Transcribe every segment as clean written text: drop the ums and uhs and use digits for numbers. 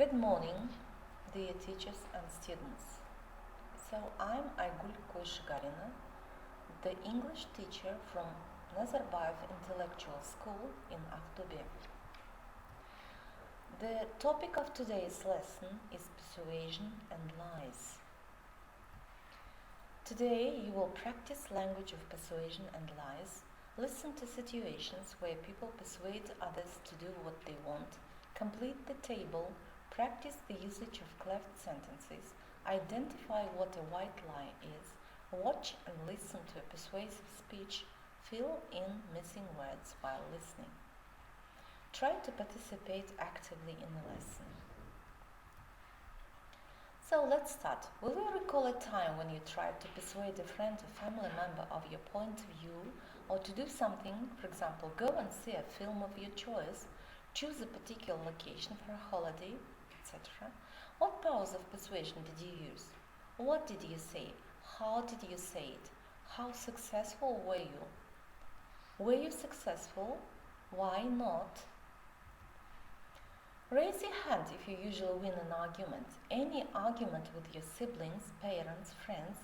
Good morning, dear teachers and students. So I'm Койшигарина A.Т, the English teacher from Nazarbayev Intellectual School in Aqtobe. The topic of today's lesson is Persuasion and Lies. Today you will practice language of persuasion and lies, listen to situations where people persuade others to do what they want, complete the table, practice the usage of cleft sentences, identify what a white lie is, watch and listen to a persuasive speech, fill in missing words while listening. Try to participate actively in the lesson. So let's start. Will you recall a time when you tried to persuade a friend or family member of your point of view or to do something, for example, go and see a film of your choice, choose a particular location for a holiday, etc. What powers of persuasion did you use? What did you say? How did you say it? How successful were you? Were you successful? Why not? Raise your hand if you usually win an argument. Any argument with your siblings, parents, friends,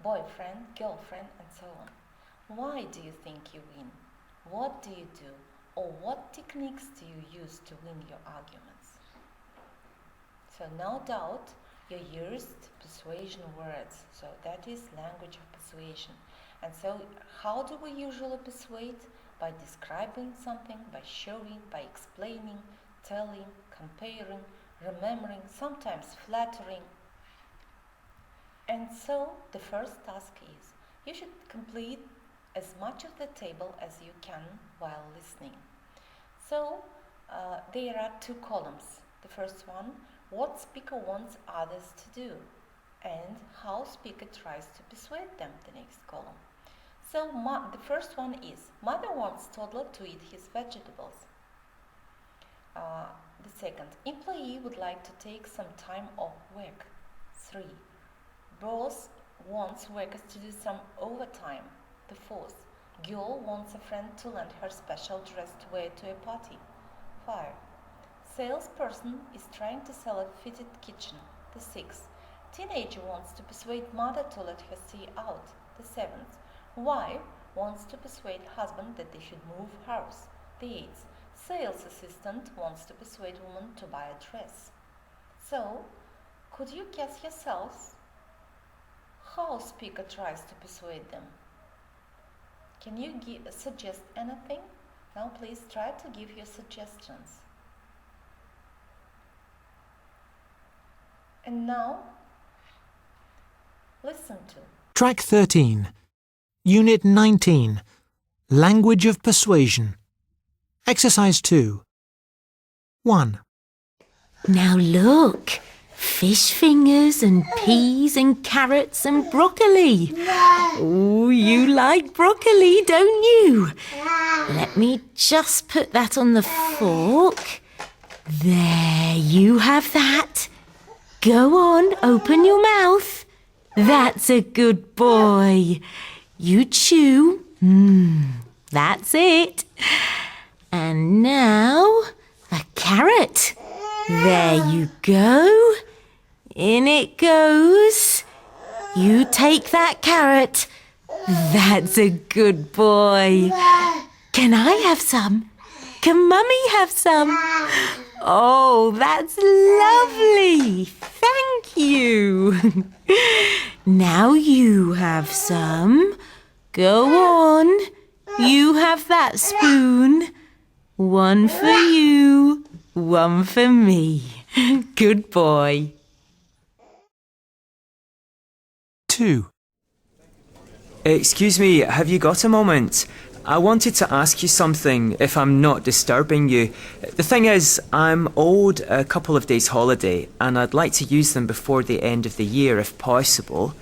boyfriend, girlfriend, and so on. Why do you think you win? What do you do? Or what techniques do you use to win your arguments? So no doubt you used persuasion words. So that is language of persuasion. And so how do we usually persuade? By describing something, by showing, by explaining, telling, comparing, remembering, sometimes flattering. And so the first task is you should complete as much of the table as you can while listening. So there are two columns. The first one, what speaker wants others to do, and how speaker tries to persuade them, the next column. So the first one is, mother wants toddler to eat his vegetables. The second, employee would like to take some time off work. 3. Boss wants workers to do some overtime. The fourth, girl wants a friend to lend her special dress to wear to a party. 5. Salesperson is trying to sell a fitted kitchen. The sixth, teenager wants to persuade mother to let her stay out. The seventh, wife wants to persuade husband that they should move house. The eighth, sales assistant wants to persuade woman to buy a dress. So, could you guess yourselves how speaker tries to persuade them? Can you suggest anything? Now please try to give your suggestions. And now, listen to Track 13, Unit 19, Language of Persuasion. Exercise 2. 1. Now look, fish fingers and peas and carrots and broccoli. Oh, you like broccoli, don't you? Let me just put that on the fork. There, you have that. Go on, open your mouth. That's a good boy. You chew. That's it. And now, a carrot. There you go. In it goes. You take that carrot. That's a good boy. Can I have some? Can Mummy have some? Oh, that's lovely. Thank you. Now you have some. Go on. You have that spoon. One for you, one for me. Good boy. 2. Excuse me, have you got a moment? I wanted to ask you something, if I'm not disturbing you. The thing is, I'm owed a couple of days' holiday, and I'd like to use them before the end of the year, if possible.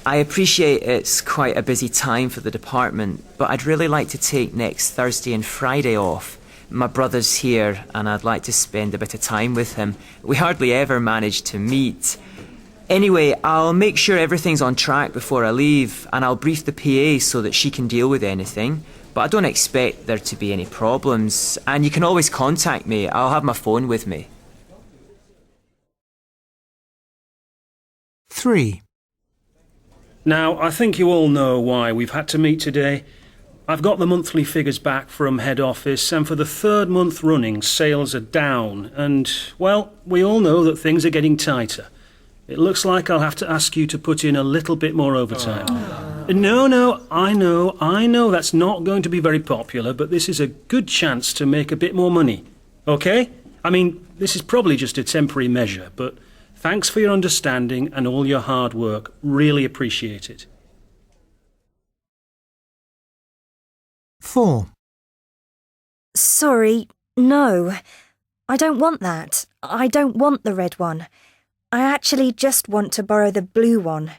I appreciate it's quite a busy time for the department, but I'd really like to take next Thursday and Friday off. My brother's here, and I'd like to spend a bit of time with him. We hardly ever manage to meet. Anyway, I'll make sure everything's on track before I leave, and I'll brief the PA so that she can deal with anything. But I don't expect there to be any problems, and you can always contact me. I'll have my phone with me. 3. Now, I think you all know why we've had to meet today. I've got the monthly figures back from head office, and for the 3rd month running, sales are down, and, well, we all know that things are getting tighter. It looks like I'll have to ask you to put in a little bit more overtime. No, I know that's not going to be very popular, but this is a good chance to make a bit more money. Okay? I mean, this is probably just a temporary measure, but thanks for your understanding and all your hard work. Really appreciate it. 4. Sorry, no. I don't want that. I don't want the red one. I actually just want to borrow the blue one.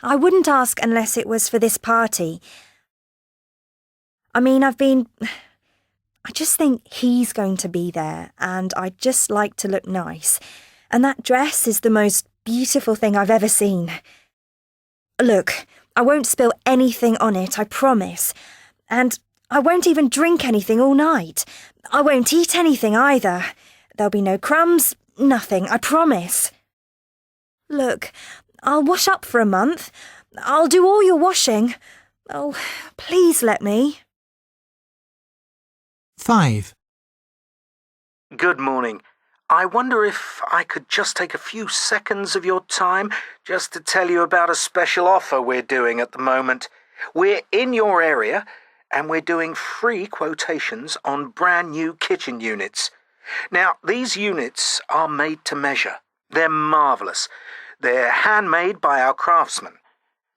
I wouldn't ask unless it was for this party. I mean, I just think he's going to be there, and I'd just like to look nice. And that dress is the most beautiful thing I've ever seen. Look, I won't spill anything on it, I promise. And I won't even drink anything all night. I won't eat anything either. There'll be no crumbs, nothing, I promise. Look, I'll wash up for a month. I'll do all your washing. Oh, please let me. 5. Good morning. I wonder if I could just take a few seconds of your time just to tell you about a special offer we're doing at the moment. We're in your area and we're doing free quotations on brand new kitchen units. Now, these units are made to measure. They're marvellous. They're handmade by our craftsmen.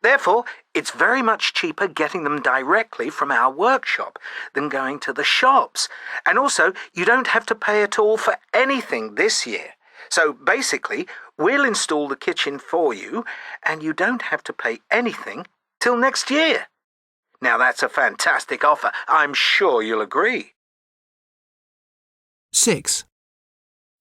Therefore, it's very much cheaper getting them directly from our workshop than going to the shops. And also, you don't have to pay at all for anything this year. So basically, we'll install the kitchen for you and you don't have to pay anything till next year. Now that's a fantastic offer. I'm sure you'll agree. 6.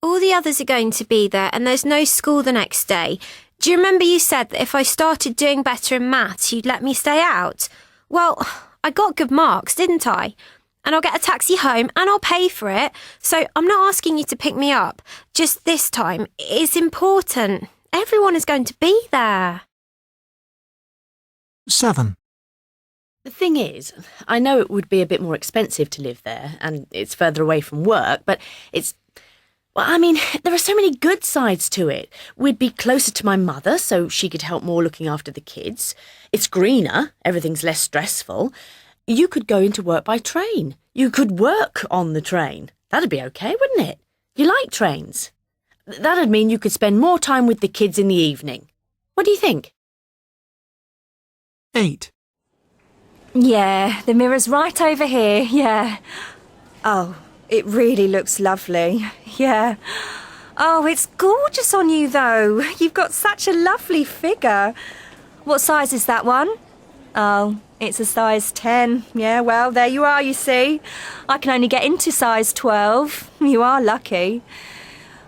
All the others are going to be there and there's no school the next day. Do you remember you said that if I started doing better in maths, you'd let me stay out? Well, I got good marks, didn't I? And I'll get a taxi home and I'll pay for it. So I'm not asking you to pick me up. Just this time, it's important. Everyone is going to be there. 7. The thing is, I know it would be a bit more expensive to live there, and it's further away from work, but there are so many good sides to it. We'd be closer to my mother, so she could help more looking after the kids. It's greener, everything's less stressful. You could go into work by train. You could work on the train. That'd be okay, wouldn't it? You like trains. That'd mean you could spend more time with the kids in the evening. What do you think? 8. Yeah, the mirror's right over here, yeah. Oh, it really looks lovely, yeah. Oh, it's gorgeous on you, though. You've got such a lovely figure. What size is that one? Oh, it's a size 10. Yeah, well, there you are, you see. I can only get into size 12. You are lucky.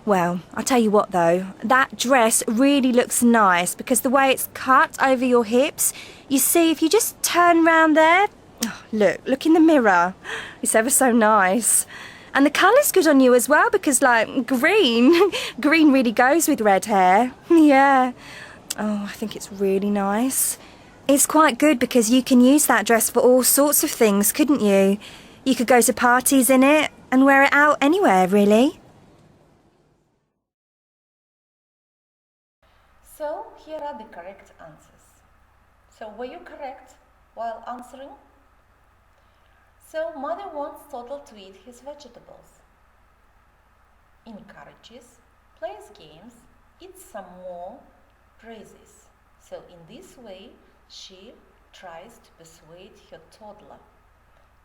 Well, I'll tell you what, though. That dress really looks nice because the way it's cut over your hips, you see, if you just turn round there... Oh, look in the mirror. It's ever so nice. And the colour's good on you as well because, green. Green really goes with red hair. Yeah. Oh, I think it's really nice. It's quite good because you can use that dress for all sorts of things, couldn't you? You could go to parties in it and wear it out anywhere, really. So here are the correct answers. So were you correct while answering? So mother wants Total to eat his vegetables. Encourages, plays games, eats some more, praises. So in this way, she tries to persuade her toddler.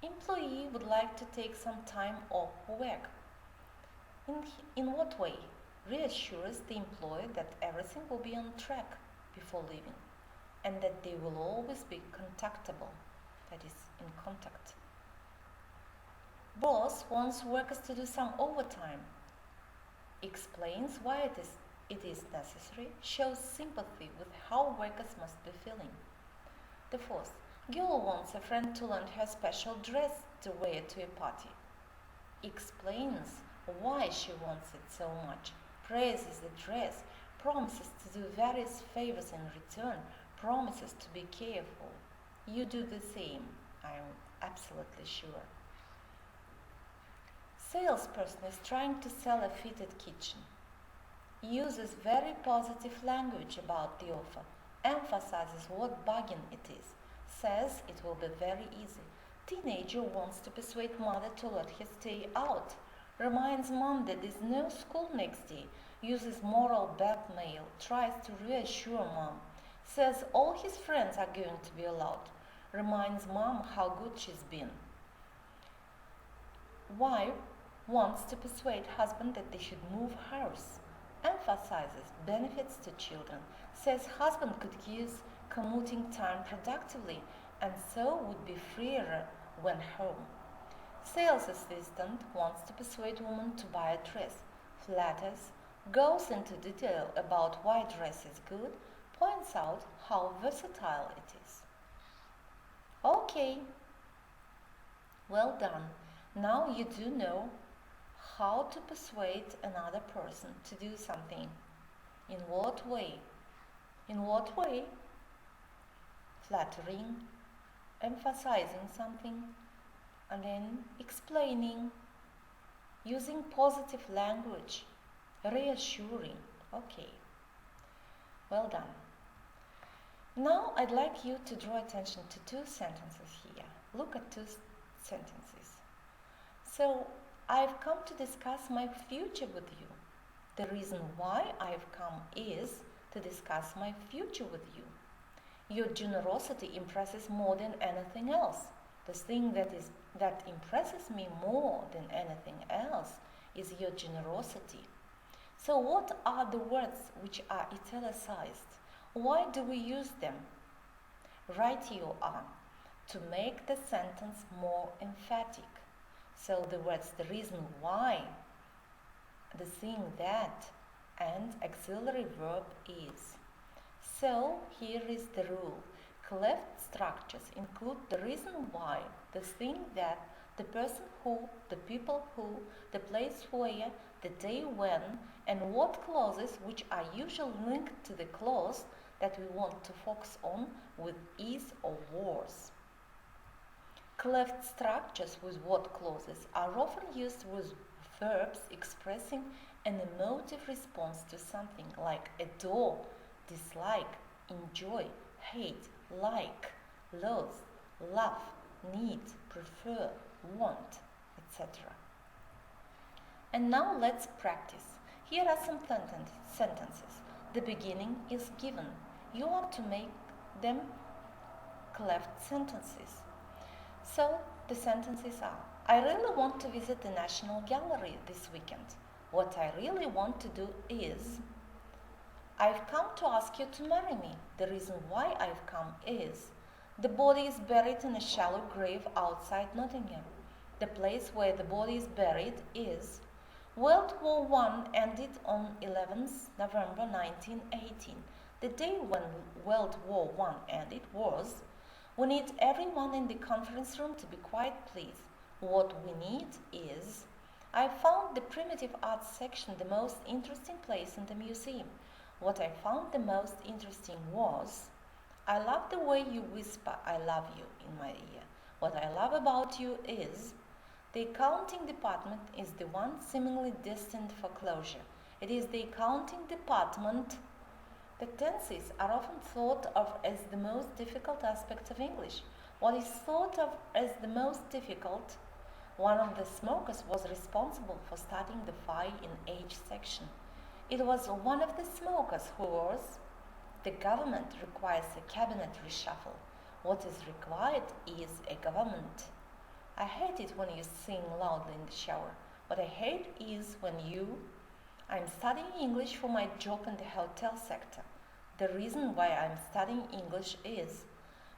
Employee would like to take some time off work. In what way? Reassures the employee that everything will be on track before leaving and that they will always be contactable, that is, in contact. Boss wants workers to do some overtime. Explains why it is necessary, shows sympathy with how workers must be feeling. The fourth, girl wants a friend to lend her special dress to wear to a party. Explains why she wants it so much, praises the dress, promises to do various favors in return, promises to be careful. You do the same, I'm absolutely sure. Salesperson is trying to sell a fitted kitchen. Uses very positive language about the offer, emphasizes what bargain it is, says it will be very easy. Teenager wants to persuade mother to let her stay out, reminds mom that there's no school next day, uses moral blackmail, tries to reassure mom, says all his friends are going to be allowed, reminds mom how good she's been. Wife wants to persuade husband that they should move house, emphasizes benefits to children, says husband could use commuting time productively and so would be freer when home. Sales assistant wants to persuade woman to buy a dress, flatters, goes into detail about why dress is good, points out how versatile it is. Okay, well done. Now you do know how to persuade another person to do something. In what way? In what way? Flattering, emphasizing something, and then explaining, using positive language, reassuring. Okay, well done. Now I'd like you to draw attention to two sentences here. Look at two sentences. So, I've come to discuss my future with you. The reason why I've come is to discuss my future with you. Your generosity impresses more than anything else. The thing that impresses me more than anything else is your generosity. So what are the words which are italicized? Why do we use them? Right you are, to make the sentence more emphatic. So the words the reason why, the thing that, and auxiliary verb is. So here is the rule. Cleft structures include the reason why, the thing that, the person who, the people who, the place where, the day when, and what clauses which are usually linked to the clause that we want to focus on with is or was. Cleft structures with what clauses are often used with verbs expressing an emotive response to something like adore, dislike, enjoy, hate, like, loathe, love, need, prefer, want, etc. And now let's practice. Here are some sentences. The beginning is given. You are to make them cleft sentences. So the sentences are: I really want to visit the National Gallery this weekend. What I really want to do is... I've come to ask you to marry me. The reason why I've come is... The body is buried in a shallow grave outside Nottingham. The place where the body is buried is... World War I ended on 11th November 1918. The day when World War I ended was... We need everyone in the conference room to be quiet, please. What we need is... I found the primitive arts section the most interesting place in the museum. What I found the most interesting was... I love the way you whisper, I love you, in my ear. What I love about you is... The accounting department is the one seemingly destined for closure. It is the accounting department... The tenses are often thought of as the most difficult aspect of English. What is thought of as the most difficult? One of the smokers was responsible for starting the fire in H section. It was one of the smokers who was... The government requires a cabinet reshuffle. What is required is a government. I hate it when you sing loudly in the shower. What I hate is when you... I'm studying English for my job in the hotel sector. The reason why I'm studying English is...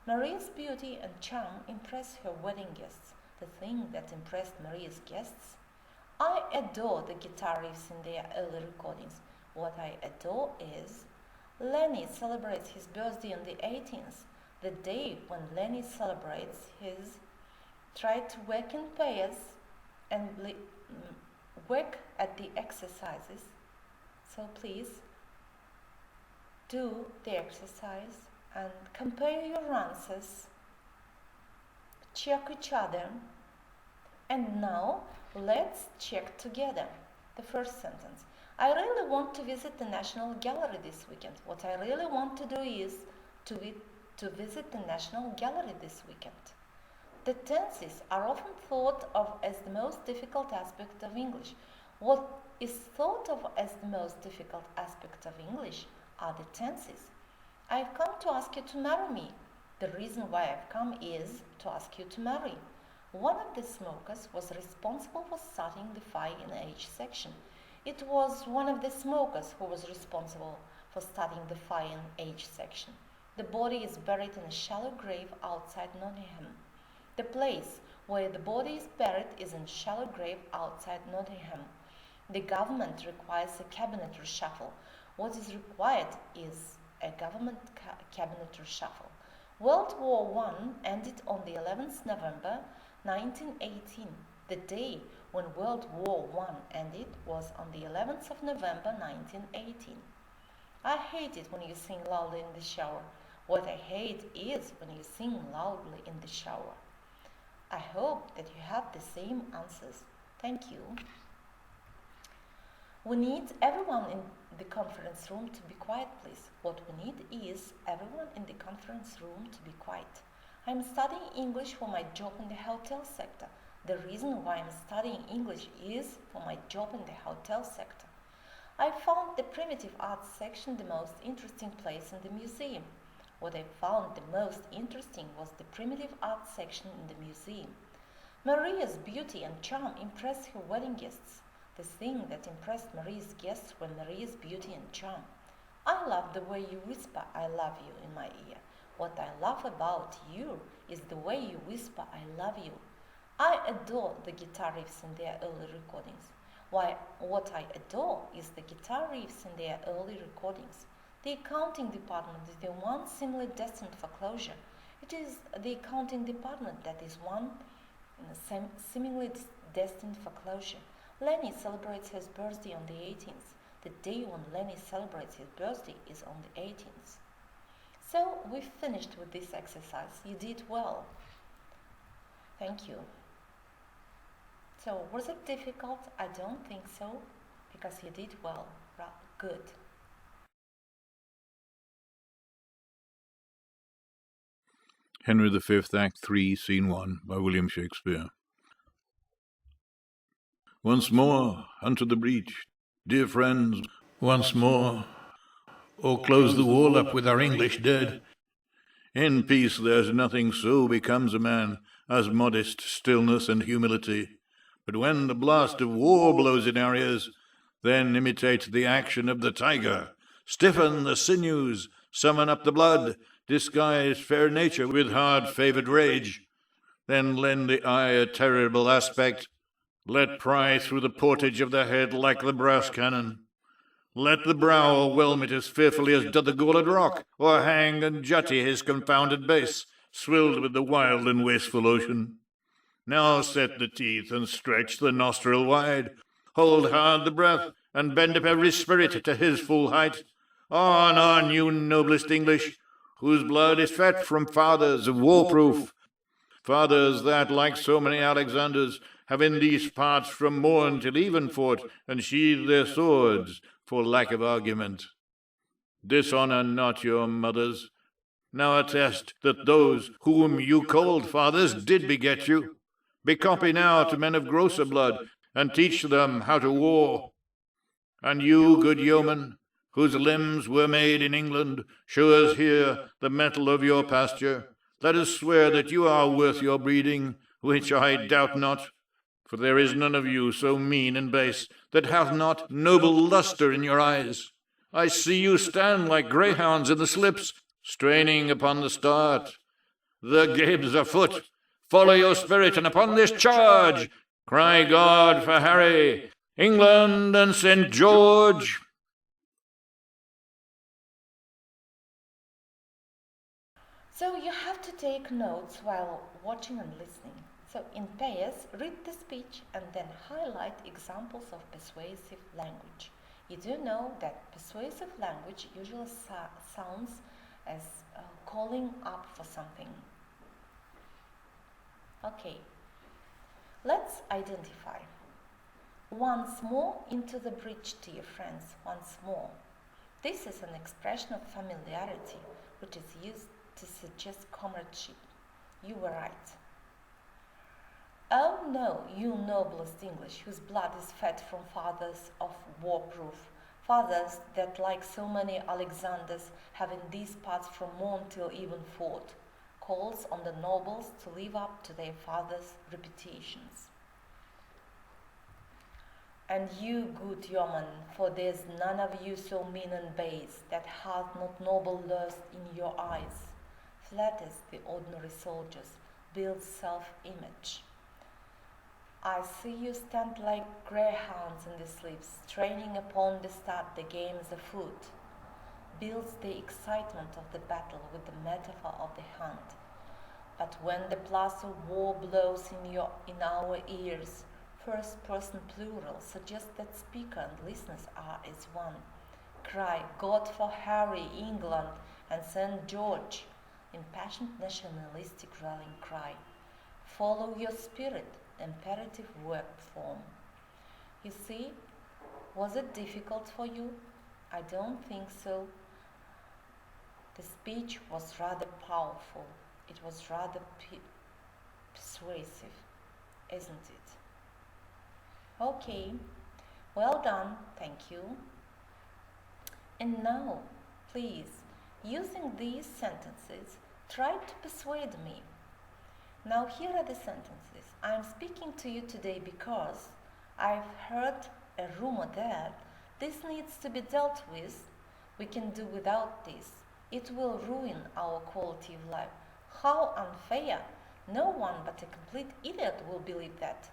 Maria's beauty and charm impress her wedding guests. The thing that impressed Maria's guests... I adore the guitar riffs in their early recordings. What I adore is... Lenny celebrates his birthday on the 18th. The day when Lenny celebrates his... Try to work in pairs and work at the exercises. So please, do the exercise and compare your answers, check each other, and now let's check together. The first sentence. I really want to visit the National Gallery this weekend. What I really want to do is to visit the National Gallery this weekend. The tenses are often thought of as the most difficult aspect of English. What is thought of as the most difficult aspect of English are the tenses. I've come to ask you to marry me. The reason why I've come is to ask you to marry. One of the smokers was responsible for starting the fire in the H section. It was one of the smokers who was responsible for starting the fire in H section. The body is buried in a shallow grave outside Nottingham. The place where the body is buried is in a shallow grave outside Nottingham. The government requires a cabinet reshuffle. What is required is a government cabinet reshuffle. World War I ended on the 11th November 1918. The day when World War I ended was on the 11th of November 1918. I hate it when you sing loudly in the shower. What I hate is when you sing loudly in the shower. I hope that you have the same answers. Thank you. We need everyone in the conference room to be quiet, please. What we need is everyone in the conference room to be quiet. I'm studying English for my job in the hotel sector. The reason why I'm studying English is for my job in the hotel sector. I found the primitive arts section the most interesting place in the museum. What I found the most interesting was the primitive arts section in the museum. Maria's beauty and charm impressed her wedding guests. The thing that impressed Maria's guests were Maria's beauty and charm. I love the way you whisper, I love you, in my ear. What I love about you is the way you whisper, I love you. I adore the guitar riffs in their early recordings. What I adore is the guitar riffs in their early recordings. The accounting department is the one seemingly destined for closure. It is the accounting department that is one seemingly destined for closure. Lenny celebrates his birthday on the 18th. The day when Lenny celebrates his birthday is on the 18th. So we've finished with this exercise. You did well. Thank you. So was it difficult? I don't think so, because you did well. Good. Henry V, Act 3, Scene 1, by William Shakespeare. Once more unto the breach, dear friends, once more. Or close the wall up with our English dead. In peace there's nothing so becomes a man as modest stillness and humility. But when the blast of war blows in our ears, then imitate the action of the tiger. Stiffen the sinews, summon up the blood, disguise fair nature with hard-favoured rage. Then lend the eye a terrible aspect. Let pry through the portage of the head like the brass cannon. Let the brow overwhelm it as fearfully as doth the galled rock, or hang and jutty his confounded base, swilled with the wild and wasteful ocean. Now set the teeth and stretch the nostril wide, hold hard the breath, and bend up every spirit to his full height. On, you noblest English, whose blood is fed from fathers of war-proof, fathers that, like so many Alexanders, have in these parts from morn till even fought, and sheathed their swords for lack of argument. Dishonour not your mothers. Now attest that those whom you called fathers did beget you. Be copy now to men of grosser blood, and teach them how to war. And you, good yeomen, whose limbs were made in England, show us here the mettle of your pasture. Let us swear that you are worth your breeding, which I doubt not. For there is none of you so mean and base that hath not noble lustre in your eyes. I see you stand like greyhounds in the slips, straining upon the start. The game's afoot. Follow your spirit, and upon this charge, cry God for Harry, England and St. George. So you have to take notes while watching and listening. So in pairs, read the speech and then highlight examples of persuasive language. You do know that persuasive language usually sounds as calling up for something. Okay, let's identify. Once more into the breach, dear friends, once more. This is an expression of familiarity which is used to suggest comradeship. You were right. Oh no, you noblest English, whose blood is fed from fathers of war-proof, fathers that, like so many Alexanders, have in these parts from morn till even fought, calls on the nobles to live up to their fathers' reputations. And you, good yeoman, for there's none of you so mean and base, that hath not noble lust in your eyes, flatters the ordinary soldiers, builds self-image. I see you stand like greyhounds in the slips, straining upon the start the game is afoot, builds the excitement of the battle with the metaphor of the hunt. But when the blast of war blows in our ears, first person plural suggests that speaker and listeners are as one. Cry, God for Harry, England, and St. George, impassioned nationalistic rallying cry. Follow your spirit, imperative verb form. You see, was it difficult for you? I don't think so. The speech was rather powerful. It was rather persuasive, isn't it? Okay, well done, thank you. And now, please, using these sentences, try to persuade me. Now here are the sentences. I'm speaking to you today because I've heard a rumor that this needs to be dealt with. We can do without this. It will ruin our quality of life. How unfair! No one but a complete idiot will believe that.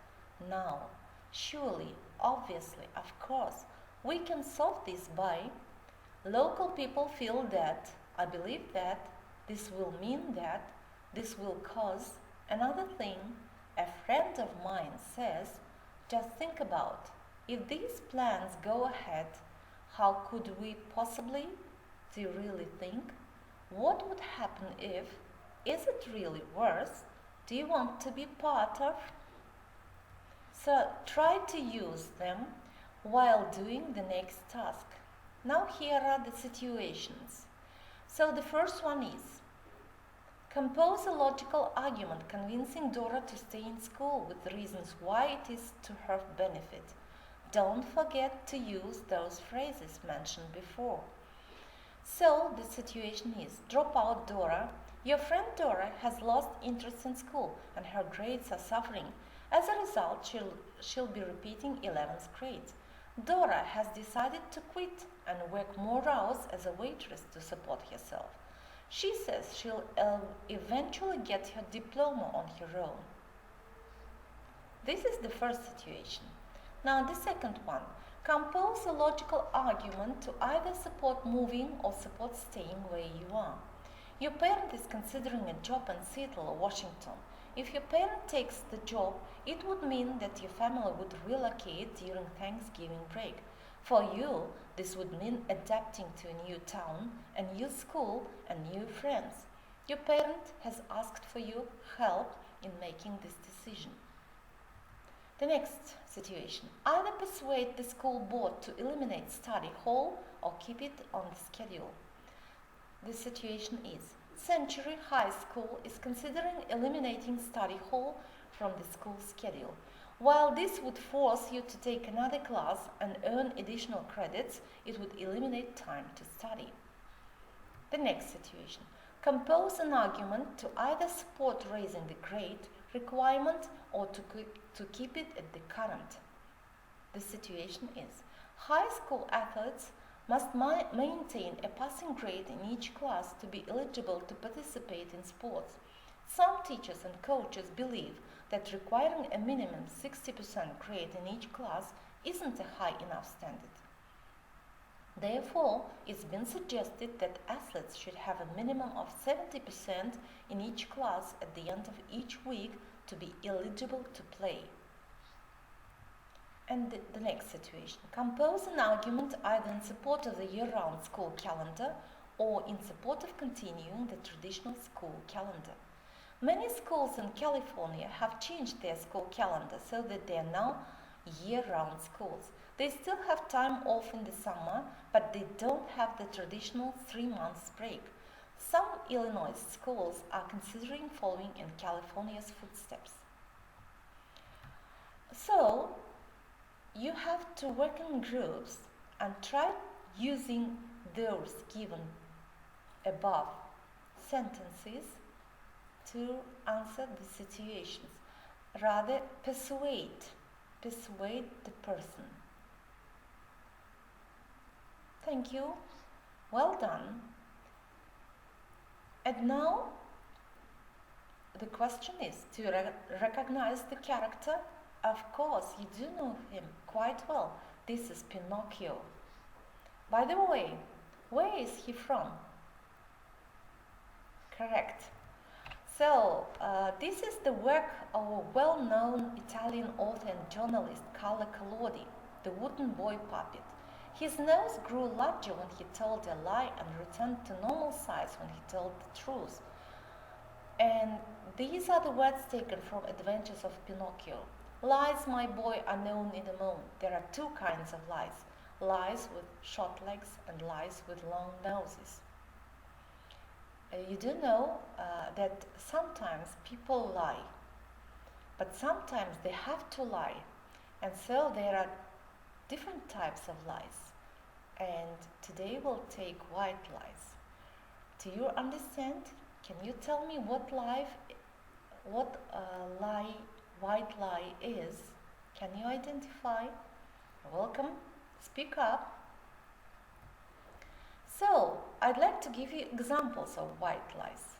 Now, surely, obviously, of course, we can solve this by local people feel that, I believe that, this will mean that, this will cause another thing. A friend of mine says, just think about, if these plans go ahead, how could we possibly? Do you really think? What would happen if? Is it really worse? Do you want to be part of? So try to use them while doing the next task. Now here are the situations. So the first one is, compose a logical argument convincing Dora to stay in school with reasons why it is to her benefit. Don't forget to use those phrases mentioned before. So the situation is, drop out Dora. Your friend Dora has lost interest in school and her grades are suffering. As a result, she'll be repeating 11th grade. Dora has decided to quit and work more hours as a waitress to support herself. She says she'll eventually get her diploma on her own. This is the first situation. Now the second one. Compose a logical argument to either support moving or support staying where you are. Your parent is considering a job in Seattle or Washington. If your parent takes the job, it would mean that your family would relocate during Thanksgiving break. For you, this would mean adapting to a new town, a new school, and new friends. Your parent has asked for your help in making this decision. The next situation. Either persuade the school board to eliminate study hall or keep it on the schedule. The situation is, Century High School is considering eliminating study hall from the school schedule. While this would force you to take another class and earn additional credits, it would eliminate time to study. The next situation. Compose an argument to either support raising the grade requirement or to keep it at the current. The situation is, high school athletes must maintain a passing grade in each class to be eligible to participate in sports. Some teachers and coaches believe that requiring a minimum 60% grade in each class isn't a high enough standard. Therefore, it's been suggested that athletes should have a minimum of 70% in each class at the end of each week to be eligible to play. And the next situation. Compose an argument either in support of the year-round school calendar or in support of continuing the traditional school calendar. Many schools in California have changed their school calendar so that they are now year-round schools. They still have time off in the summer, but they don't have the traditional 3 months break. Some Illinois schools are considering following in California's footsteps. So, you have to work in groups and try using those given above sentences to answer the situations. Rather, persuade the person. Thank you. Well done. And now, the question is to recognize the character. Of course, you do know him quite well. This is Pinocchio. By the way, where is he from? Correct. So, this is the work of a well-known Italian author and journalist, Carlo Collodi, the wooden boy puppet. His nose grew larger when he told a lie and returned to normal size when he told the truth. And these are the words taken from Adventures of Pinocchio. Lies, my boy, are known in a moment. There are two kinds of lies. Lies with short legs and lies with long noses. You do know that sometimes people lie, but sometimes they have to lie. And so there are different types of lies. And today we'll take white lies. Do you understand? Can you tell me what white lie is? Can you identify? Welcome. Speak up. So, I'd like to give you examples of white lies.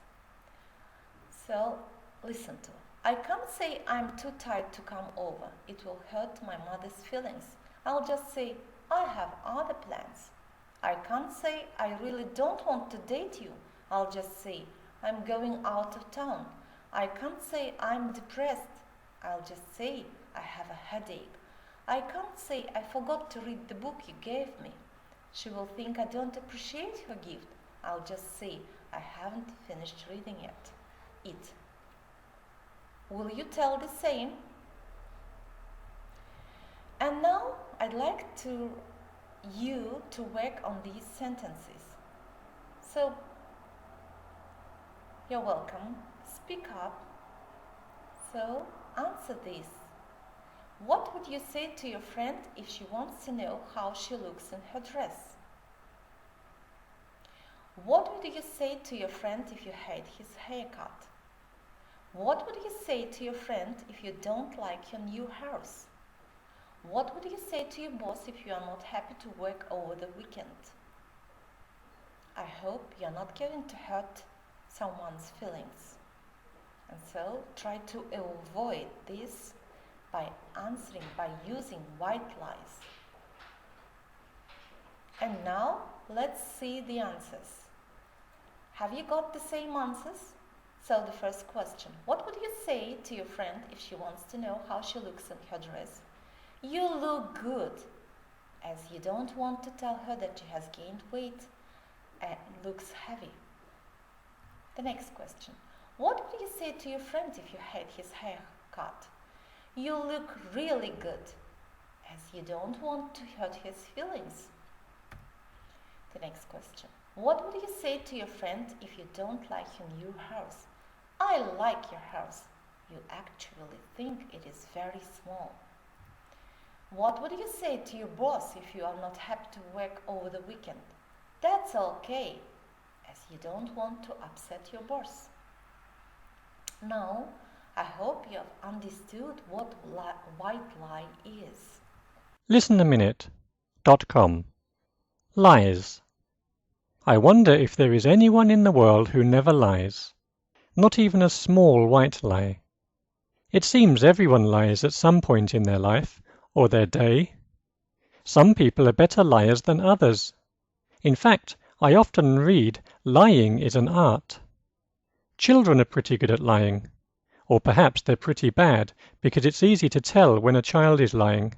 So, listen to. I can't say I'm too tired to come over. It will hurt my mother's feelings. I'll just say I have other plans. I can't say I really don't want to date you. I'll just say I'm going out of town. I can't say I'm depressed. I'll just say I have a headache. I can't say I forgot to read the book you gave me. She will think I don't appreciate her gift. I'll just say I haven't finished reading it. Will you tell the same? And now I'd like you to work on these sentences. So, you're welcome. Speak up. So, answer this. What would you say to your friend if she wants to know how she looks in her dress? What would you say to your friend if you hate his haircut? What would you say to your friend if you don't like your new house? What would you say to your boss if you are not happy to work over the weekend? I hope you're not going to hurt someone's feelings. And so try to avoid this by using white lies. And now let's see the answers. Have you got the same answers? So the first question, what would you say to your friend if she wants to know how she looks in her dress? You look good, as you don't want to tell her that she has gained weight and looks heavy. The next question, what would you say to your friend if you hate his haircut? You look really good, as you don't want to hurt his feelings. The next question, what would you say to your friend if you don't like your new house? I like your house. You actually think it is very small. What would you say to your boss if you are not happy to work over the weekend? That's okay, as you don't want to upset your boss. Now, I hope you have understood what white lie is. Listenaminute.com. Lies. I wonder if there is anyone in the world who never lies. Not even a small white lie. It seems everyone lies at some point in their life or their day. Some people are better liars than others. In fact, I often read lying is an art. Children are pretty good at lying. Or perhaps they're pretty bad because it's easy to tell when a child is lying.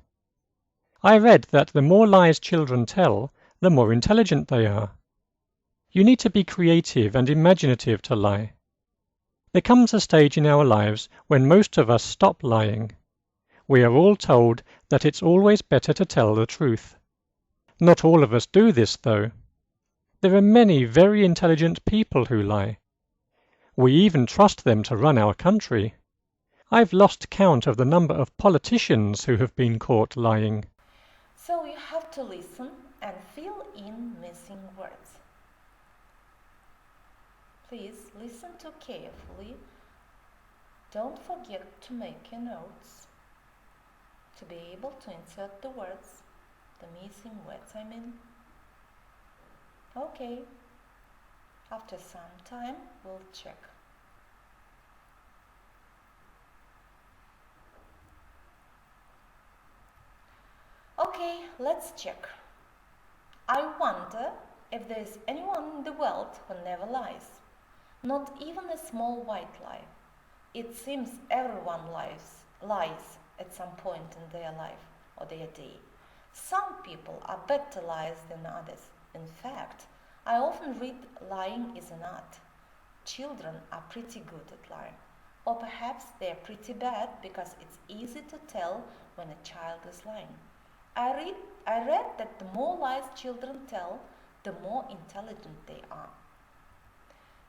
I read that the more lies children tell, the more intelligent they are. You need to be creative and imaginative to lie. There comes a stage in our lives when most of us stop lying. We are all told that it's always better to tell the truth. Not all of us do this, though. There are many very intelligent people who lie. We even trust them to run our country. I've lost count of the number of politicians who have been caught lying. So you have to listen and fill in missing words. Please listen to carefully. Don't forget to make your notes to be able to insert the words, the missing words I mean. Okay, after some time we'll check. Okay, let's check. I wonder if there is anyone in the world who never lies. Not even a small white lie. It seems everyone lies at some point in their life or their day. Some people are better liars than others. In fact, I often read lying is an art. Children are pretty good at lying. Or perhaps they are pretty bad because it's easy to tell when a child is lying. I read that the more lies children tell, the more intelligent they are.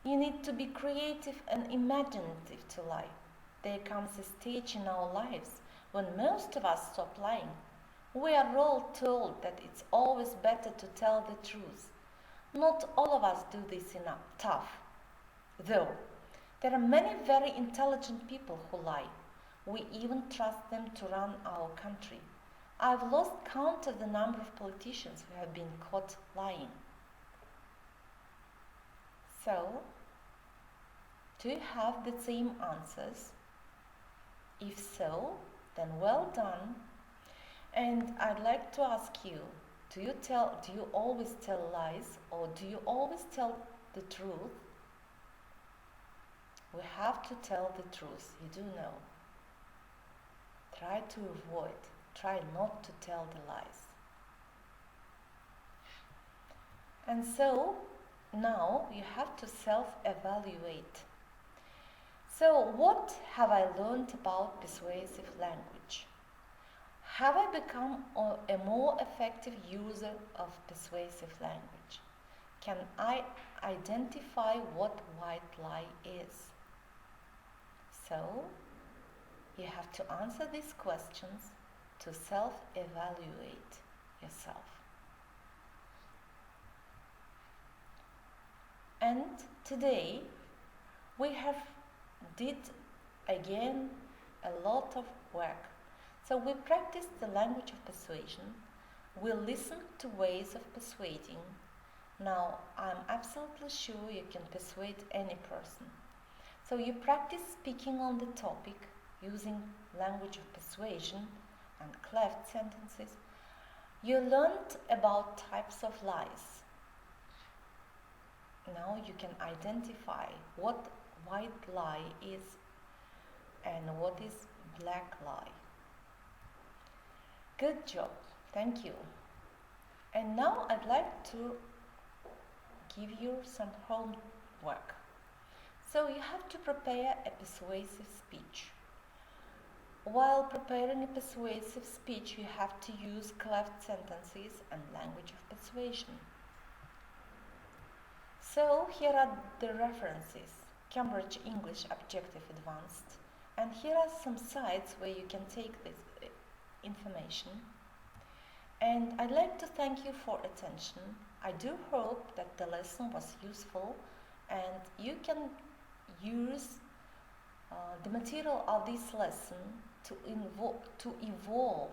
You need to be creative and imaginative to lie. There comes a stage in our lives when most of us stop lying. We are all told that it's always better to tell the truth. Not all of us do this tough. Though, there are many very intelligent people who lie. We even trust them to run our country. I've lost count of the number of politicians who have been caught lying. So, do you have the same answers? If so, then well done. And I'd like to ask you, do you always tell lies or do you always tell the truth? We have to tell the truth, you do know. Try not to tell the lies. And so, now you have to self-evaluate. So, what have I learned about persuasive language? Have I become a more effective user of persuasive language? Can I identify what white lie is? So, you have to answer these questions to self-evaluate yourself. And today we have did again a lot of work. So we practiced the language of persuasion. We listened to ways of persuading. Now I'm absolutely sure you can persuade any person. So you practice speaking on the topic using language of persuasion and cleft sentences. You learned about types of lies. Now you can identify what white lie is and what is black lie. Good job, thank you. And now I'd like to give you some homework. So you have to prepare a persuasive speech. While preparing a persuasive speech, you have to use cleft sentences and language of persuasion. So here are the references: Cambridge English Objective Advanced, and here are some sites where you can take this information. And I'd like to thank you for attention. I do hope that the lesson was useful and you can use the material of this lesson to evolve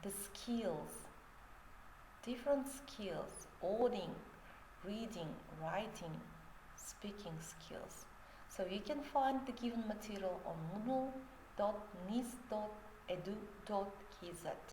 the skills, different skills: auditing, reading, writing, speaking skills. So you can find the given material on moodle.nis.edu.kz.